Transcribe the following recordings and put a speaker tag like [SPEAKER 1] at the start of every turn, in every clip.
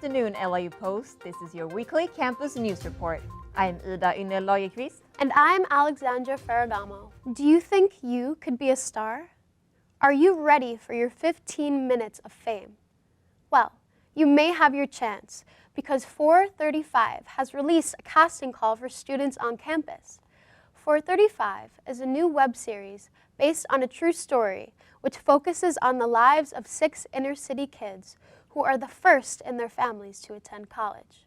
[SPEAKER 1] afternoon, LIU Post. This is your weekly campus news report. I'm Ynner Lagerqvist.
[SPEAKER 2] And I'm Alexandra Ferragamo. Do you think you could be a star? Are you ready for your 15 minutes of fame? Well, you may have your chance because 435 has released a casting call for students on campus. 435 is a new web series based on a true story which focuses on the lives of 6 inner-city kids who are the first in their families to attend college.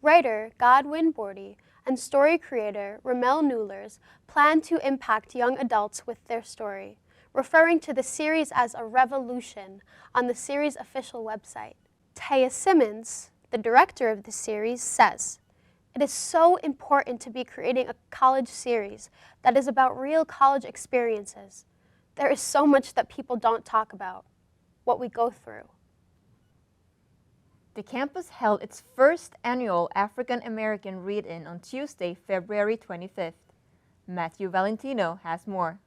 [SPEAKER 2] Writer Godwin Bordy and story creator Ramel Newlers plan to impact young adults with their story, referring to the series as a revolution on the series' official website. Taya Simmons, the director of the series, says, "It is so important to be creating a college series that is about real college experiences. There is so much that people don't talk about, what we go through."
[SPEAKER 1] The campus held its first annual African-American Readin on Tuesday, February 25th. Matthew Valentino has more.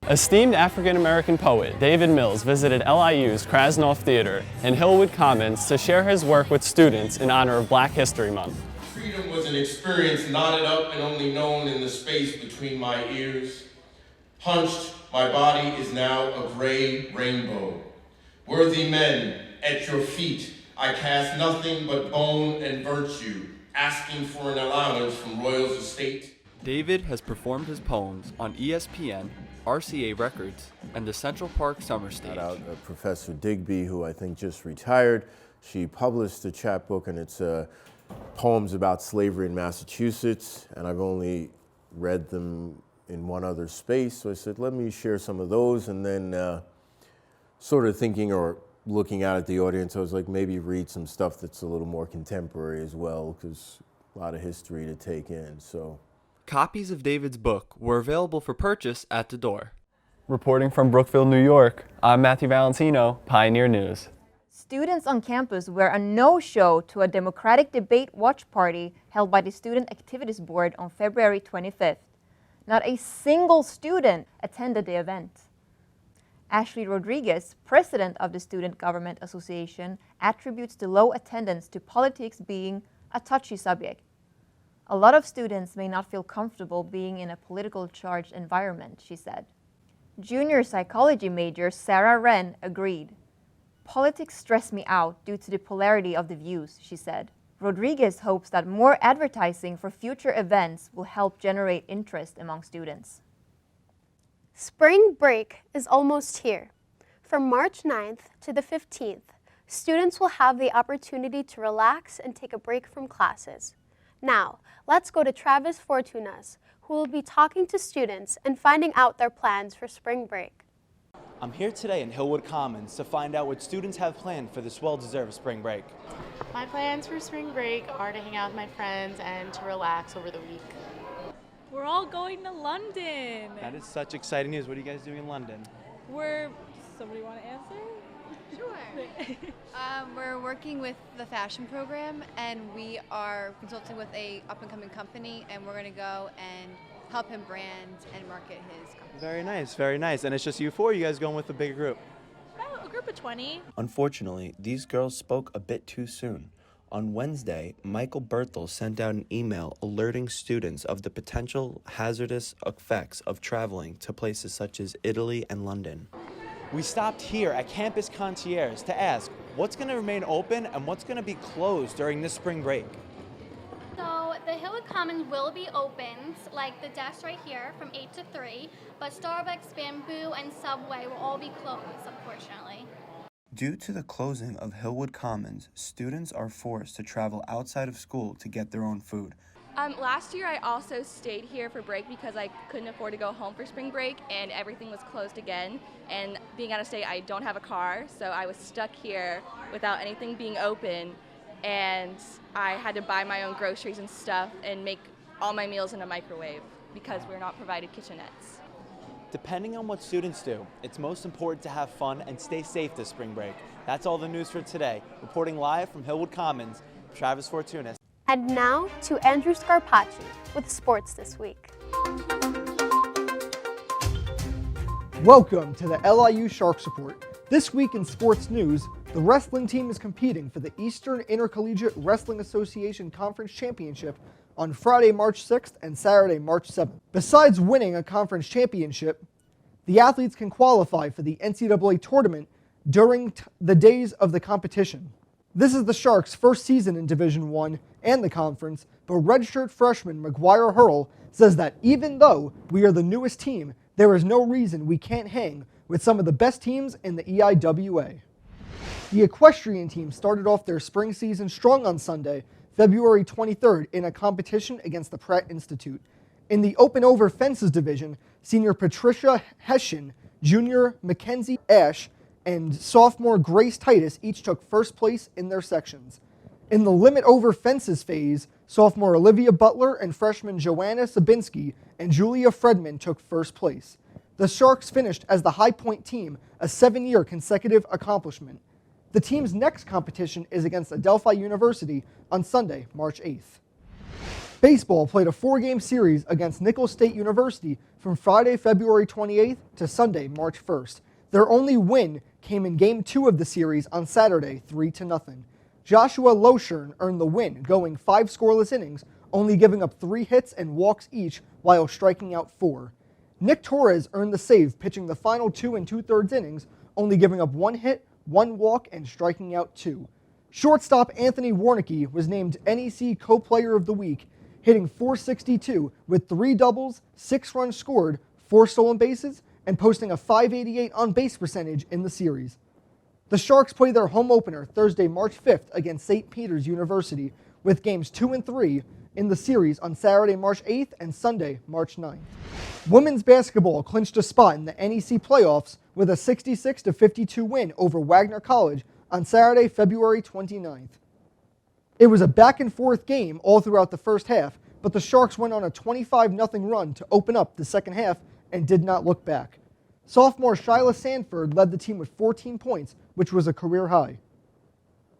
[SPEAKER 3] Esteemed African-American poet David Mills visited LIU's Krasnoff Theater in Hillwood Commons to share his work with students in honor of Black History Month.
[SPEAKER 4] Freedom was an experience knotted up and only known in the space between my ears. Hunched, my body is now a gray rainbow. Worthy men, at your feet, I cast nothing but bone and virtue, asking for an allowance from Royal's estate.
[SPEAKER 5] David has performed his poems on ESPN, RCA Records, and the Central Park Summer Stage.
[SPEAKER 6] Shout out Professor Digby, who I think just retired. She published a chapbook, and it's poems about slavery in Massachusetts, and I've only read them in one other space, so I said, let me share some of those, and then sort of thinking or looking out at the audience, I was like, maybe read some stuff that's a little more contemporary as well, because a lot of history to take in, so.
[SPEAKER 5] Copies of David's book were available for purchase at the door.
[SPEAKER 3] Reporting from Brookville, New York, I'm Matthew Valentino, Pioneer News.
[SPEAKER 1] Students on campus were a no-show to a Democratic debate watch party held by the Student Activities Board on February 25th. Not a single student attended the event. Ashley Rodriguez, president of the Student Government Association, attributes the low attendance to politics being a touchy subject. A lot of students may not feel comfortable being in a politically charged environment, she said. Junior psychology major Sarah Wren agreed. Politics stress me out due to the polarity of the views, she said. Rodriguez hopes that more advertising for future events will help generate interest among students.
[SPEAKER 2] Spring break is almost here. From March 9th to the 15th, students will have the opportunity to relax and take a break from classes. Now, let's go to Travis Fortounas, who will be talking to students and finding out their plans for spring break.
[SPEAKER 7] I'm here today in Hillwood Commons to find out what students have planned for this well-deserved spring break.
[SPEAKER 8] My plans for spring break are to hang out with my friends and to relax over the week.
[SPEAKER 9] We're all going to London.
[SPEAKER 7] That is such exciting news. What are you guys doing in London?
[SPEAKER 9] Somebody want to answer?
[SPEAKER 10] Sure. We're working with the fashion program, and we are consulting with a up-and-coming company, and we're going to go and help him brand and market his company.
[SPEAKER 7] Very nice, very nice. And it's just you four, or you guys going with a bigger group?
[SPEAKER 9] A group of 20.
[SPEAKER 11] Unfortunately, these girls spoke a bit too soon. On Wednesday, Michael Berthel sent out an email alerting students of the potential hazardous effects of traveling to places such as Italy and London.
[SPEAKER 7] We stopped here at Campus Concierge to ask what's going to remain open and what's going to be closed during this spring break.
[SPEAKER 12] So the Hillwood Commons will be opened, like the desk right here, from 8 to 3, but Starbucks, Bamboo, and Subway will all be closed, unfortunately.
[SPEAKER 11] Due to the closing of Hillwood Commons, students are forced to travel outside of school to get their own food.
[SPEAKER 13] Last year I also stayed here for break because I couldn't afford to go home for spring break and everything was closed again. And being out of state, I don't have a car, so I was stuck here without anything being open, and I had to buy my own groceries and stuff and make all my meals in a microwave because we're not provided kitchenettes.
[SPEAKER 7] Depending on what students do, it's most important to have fun and stay safe this spring break. That's all the news for today. Reporting live from Hillwood Commons, Travis Fortounas.
[SPEAKER 2] And now to Andrew Scarpaci with sports this week.
[SPEAKER 14] Welcome to the LIU Sharks Report. This week in sports news, the wrestling team is competing for the Eastern Intercollegiate Wrestling Association Conference Championship on Friday, March 6th and Saturday, March 7th. Besides winning a conference championship, the athletes can qualify for the NCAA tournament during the days of the competition. This is the Sharks' first season in Division I and the conference, but redshirt freshman McGuire Hurl says that even though we are the newest team, there is no reason we can't hang with some of the best teams in the EIWA. The equestrian team started off their spring season strong on Sunday, February 23rd, in a competition against the Pratt Institute. In the open over fences division, senior Patricia Hessian, junior Mackenzie Ash, and sophomore Grace Titus each took first place in their sections. In the limit over fences phase, sophomore Olivia Butler and freshman Joanna Sabinski and Julia Fredman took first place. The Sharks finished as the High Point team, a 7-year consecutive accomplishment. The team's next competition is against Adelphi University on Sunday, March 8th. Baseball played a 4-game series against Nicholls State University from Friday, February 28th to Sunday, March 1st. Their only win came in Game 2 of the series on Saturday, 3-0. Joshua Loshern earned the win, going 5 scoreless innings, only giving up 3 hits and walks each while striking out 4. Nick Torres earned the save, pitching the final 2 2/3 innings, only giving up 1 hit, 1 walk, and striking out 2. Shortstop Anthony Warnicki was named NEC Co-Player of the Week, hitting .462 with 3 doubles, 6 runs scored, 4 stolen bases, and posting a .588 on-base percentage in the series. The Sharks play their home opener Thursday, March 5th against St. Peter's University, with games 2 and 3 in the series on Saturday, March 8th and Sunday, March 9th. Women's basketball clinched a spot in the NEC playoffs with a 66-52 win over Wagner College on Saturday, February 29th. It was a back-and-forth game all throughout the first half, but the Sharks went on a 25-0 run to open up the second half and did not look back. Sophomore Shyla Sanford led the team with 14 points, which was a career high.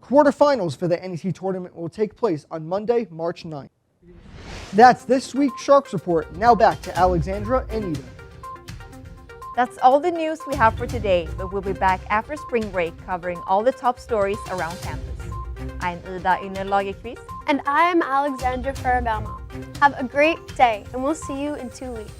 [SPEAKER 14] Quarterfinals for the NEC tournament will take place on Monday, March 9th. That's this week's Sharks Report. Now back to Alexandra and Ynner.
[SPEAKER 1] That's all the news we have for today, but we'll be back after spring break covering all the top stories around campus. I'm Ynner Lagerqvist.
[SPEAKER 2] And I'm Alexandra Ferragamo. Have a great day, and we'll see you in 2 weeks.